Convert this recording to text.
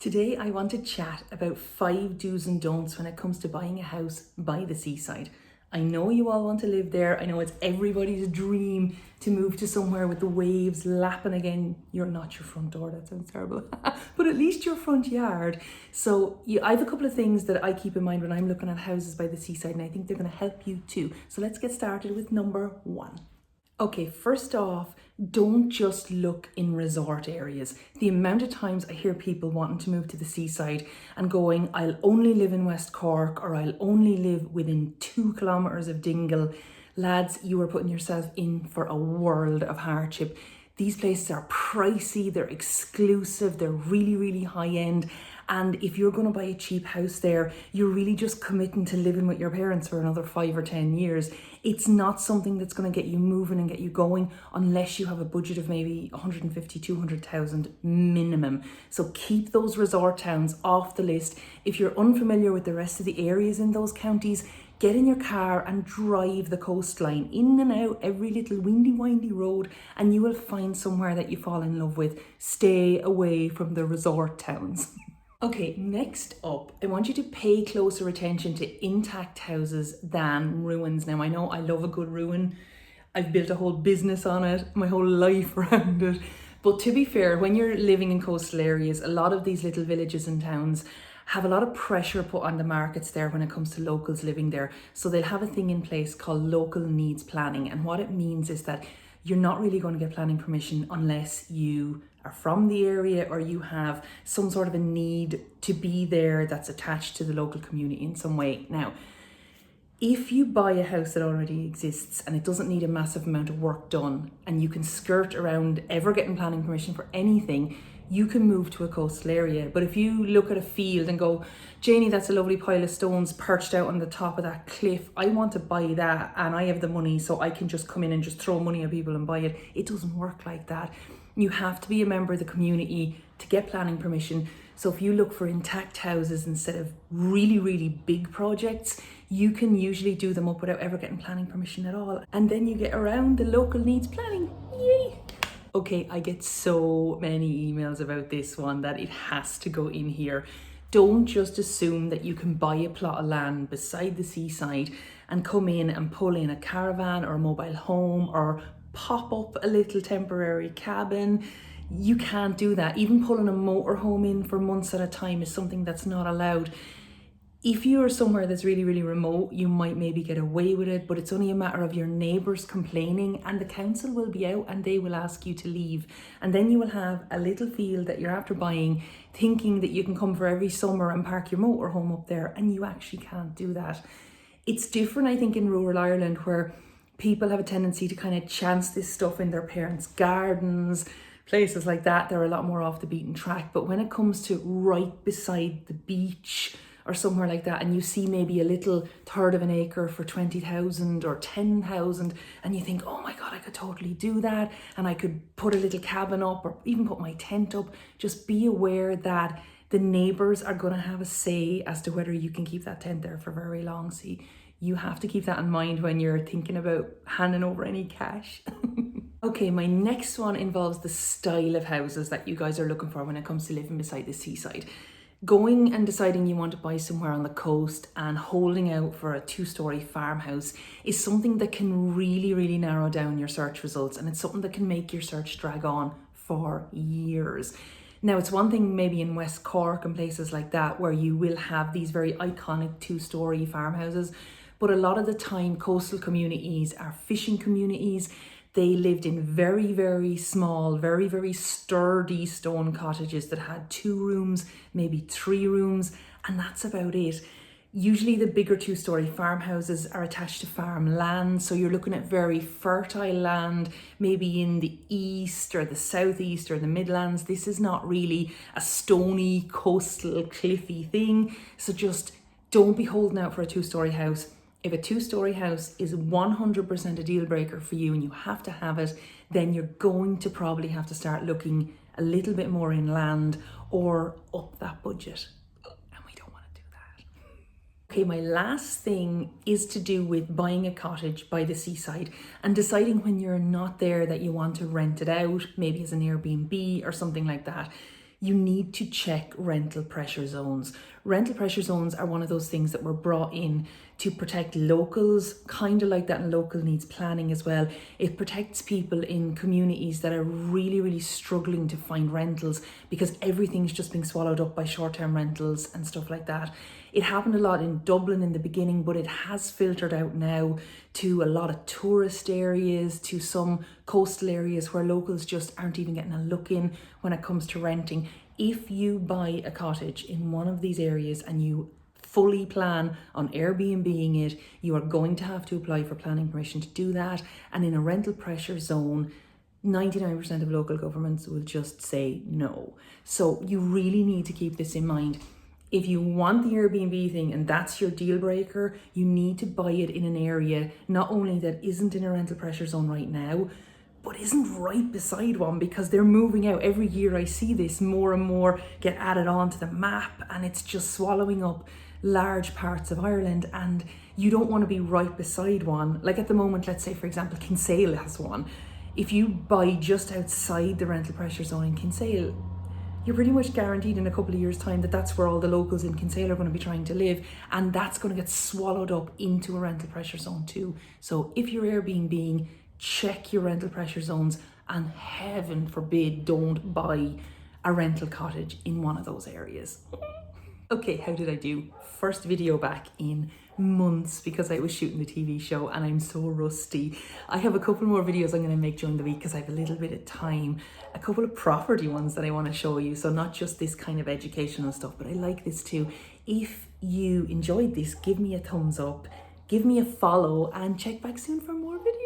Today I want to chat about 5 do's and don'ts when it comes to buying a house by the seaside. I know you all want to live there. I know it's everybody's dream to move to somewhere with the waves lapping again. You're not your front door, that sounds terrible. But at least your front yard. So I have a couple of things that I keep in mind when I'm looking at houses by the seaside, and I think they're going to help you too. So let's get started with number 1. Okay, first off, don't just look in resort areas. The amount of times I hear people wanting to move to the seaside and going, I'll only live in West Cork, or I'll only live within 2 kilometres of Dingle. Lads, you are putting yourself in for a world of hardship. These places are pricey, they're exclusive, they're really, really high end. And if you're going to buy a cheap house there, you're really just committing to living with your parents for another 5 or 10 years. It's not something that's going to get you moving and get you going unless you have a budget of maybe 150, 200,000 minimum. So keep those resort towns off the list. If you're unfamiliar with the rest of the areas in those counties, get in your car and drive the coastline in and out every little windy road, and you will find somewhere that you fall in love with. Stay away from the resort towns. Okay, next up, I want you to pay closer attention to intact houses than ruins. Now, I know I love a good ruin. I've built a whole business on it, my whole life around it. But to be fair, when you're living in coastal areas, a lot of these little villages and towns have a lot of pressure put on the markets there when it comes to locals living there. So they'll have a thing in place called local needs planning. And what it means is that you're not really going to get planning permission unless you are from the area or you have some sort of a need to be there that's attached to the local community in some way. Now, if you buy a house that already exists and it doesn't need a massive amount of work done, and you can skirt around ever getting planning permission for anything, you can move to a coastal area. But if you look at a field and go, Janie, that's a lovely pile of stones perched out on the top of that cliff, I want to buy that and I have the money so I can just come in and just throw money at people and buy it. It doesn't work like that. You have to be a member of the community to get planning permission. So if you look for intact houses instead of really, really big projects, you can usually do them up without ever getting planning permission at all. And then you get around the local needs planning. Yay! Okay, I get so many emails about this one that it has to go in here. Don't just assume that you can buy a plot of land beside the seaside and come in and pull in a caravan or a mobile home or pop up a little temporary cabin. You can't do that. Even pulling a motorhome in for months at a time is something that's not allowed. If you're somewhere that's really, really remote, you might maybe get away with it, but it's only a matter of your neighbours complaining and the council will be out and they will ask you to leave. And then you will have a little field that you're after buying, thinking that you can come for every summer and park your motorhome up there, and you actually can't do that. It's different, I think, in rural Ireland, where people have a tendency to kind of chance this stuff in their parents' gardens, places like that. They're a lot more off the beaten track. But when it comes to right beside the beach or somewhere like that, and you see maybe a little third of an acre for 20,000 or 10,000, and you think, oh my God, I could totally do that, and I could put a little cabin up or even put my tent up. Just be aware that the neighbours are going to have a say as to whether you can keep that tent there for very long. So you have to keep that in mind when you're thinking about handing over any cash. Okay, my next one involves the style of houses that you guys are looking for when it comes to living beside the seaside. Going and deciding you want to buy somewhere on the coast and holding out for a 2-story farmhouse is something that can really, really narrow down your search results, and it's something that can make your search drag on for years. Now, it's one thing maybe in West Cork and places like that where you will have these very iconic 2-story farmhouses, but a lot of the time coastal communities are fishing communities. They lived in very, very small, very, very sturdy stone cottages that had 2 rooms, maybe 3 rooms, and that's about it. Usually the bigger 2-story farmhouses are attached to farmland, so you're looking at very fertile land, maybe in the east or the southeast or the Midlands. This is not really a stony, coastal, cliffy thing, so just don't be holding out for a 2-story house. If a 2-story house is 100% a deal breaker for you and you have to have it, then you're going to probably have to start looking a little bit more inland or up that budget. And we don't want to do that. Okay, my last thing is to do with buying a cottage by the seaside and deciding when you're not there that you want to rent it out, maybe as an Airbnb or something like that. you need to check rental pressure zones. Rental pressure zones are one of those things that were brought in to protect locals, kind of like that in local needs planning as well. It protects people in communities that are really, really struggling to find rentals because everything's just being swallowed up by short-term rentals and stuff like that. It happened a lot in Dublin in the beginning, but it has filtered out now to a lot of tourist areas, to some coastal areas where locals just aren't even getting a look in when it comes to renting. If you buy a cottage in one of these areas and you fully plan on Airbnb-ing it, you are going to have to apply for planning permission to do that. And in a rental pressure zone, 99% of local governments will just say no. So you really need to keep this in mind. If you want the Airbnb thing and that's your deal breaker, you need to buy it in an area not only that isn't in a rental pressure zone right now, but isn't right beside one, because they're moving out. Every year I see this more and more get added onto the map, and it's just swallowing up large parts of Ireland, and you don't want to be right beside one. Like at the moment, let's say for example, Kinsale has one. If you buy just outside the rental pressure zone in Kinsale, you're pretty much guaranteed in a couple of years' time that that's where all the locals in Kinsale are going to be trying to live, and that's going to get swallowed up into a rental pressure zone too. So if you're Airbnb, check your rental pressure zones, and heaven forbid don't buy a rental cottage in one of those areas. Okay, how did I do? First video back in months because I was shooting the TV show and I'm so rusty. I have a couple more videos I'm going to make during the week because I have a little bit of time. A couple of property ones that I want to show you. So not just this kind of educational stuff, but I like this too. If you enjoyed this, give me a thumbs up, give me a follow, and check back soon for more videos.